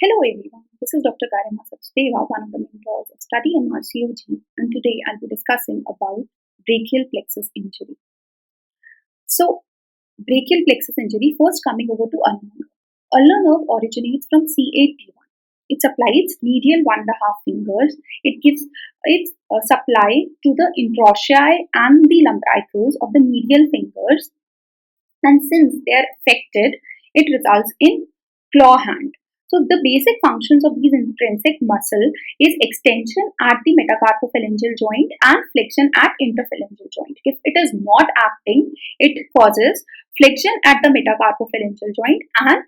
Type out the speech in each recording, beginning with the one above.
Hello everyone, this is Dr. Garima Sachdeva, one of the mentors of study in RCOG, and today I'll be discussing about brachial plexus injury. So, brachial plexus injury, first coming over to ulnar nerve. Ulnar nerve originates from C8T1. It supplies medial 1.5 fingers. It gives its supply to the interossei and the lumbricals of the medial fingers, and since they are affected, it results in claw hand. So the basic functions of these intrinsic muscle is extension at the metacarpophalangeal joint and flexion at interphalangeal joint. If it is not acting, it causes flexion at the metacarpophalangeal joint and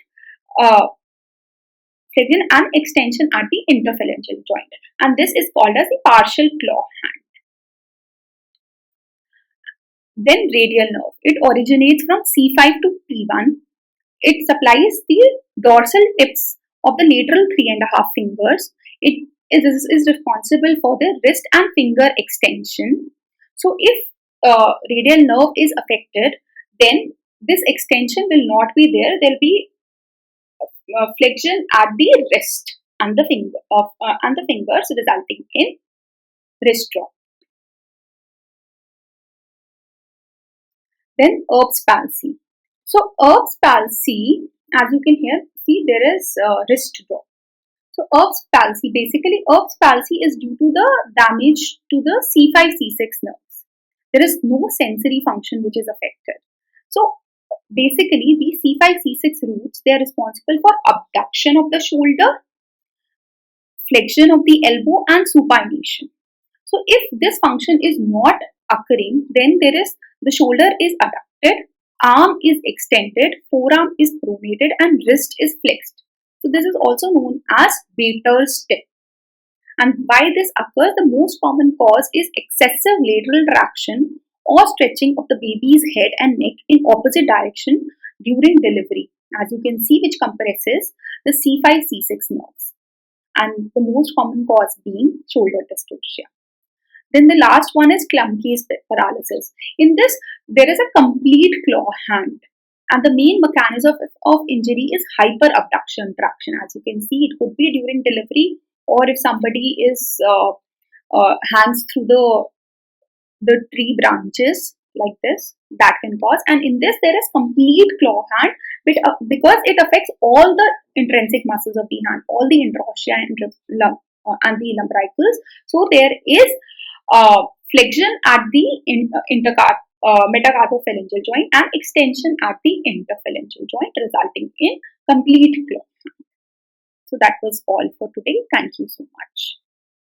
uh, flexion and extension at the interphalangeal joint. And this is called as the partial claw hand. Then radial nerve. It originates from C5 to T1. It supplies the dorsal tips of the lateral 3.5 fingers. It is responsible for the wrist and finger extension. So if radial nerve is affected, then this extension will not be there. There will be flexion at the wrist and the fingers, resulting in wrist drop. Then Erb's palsy. So Erb's palsy, as you can hear, see there is wrist drop. So Erb's palsy is due to the damage to the C5 C6 nerves. There is no sensory function which is affected. So basically these C5 C6 roots, they are responsible for abduction of the shoulder, flexion of the elbow and supination. So if this function is not occurring, then the shoulder is abducted, arm is extended, forearm is pronated and wrist is flexed. So this is also known as Bater's tip. And why this occurs, the most common cause is excessive lateral traction or stretching of the baby's head and neck in opposite direction during delivery, as you can see, which compresses the C5 C6 nerves. And the most common cause being shoulder dystocia. Then the last one is Klumpke's paralysis. In this, there is a complete claw hand. And the main mechanism of injury is hyperabduction traction. As you can see, it could be during delivery, or if somebody is hangs through the tree branches like this, that can cause. And in this, there is complete claw hand because it affects all the intrinsic muscles of the hand, all the interossei and the lumbricals. So there is flexion at the metacarpophalangeal joint and extension at the interphalangeal joint, resulting in complete claw. So that was all for today. Thank you so much.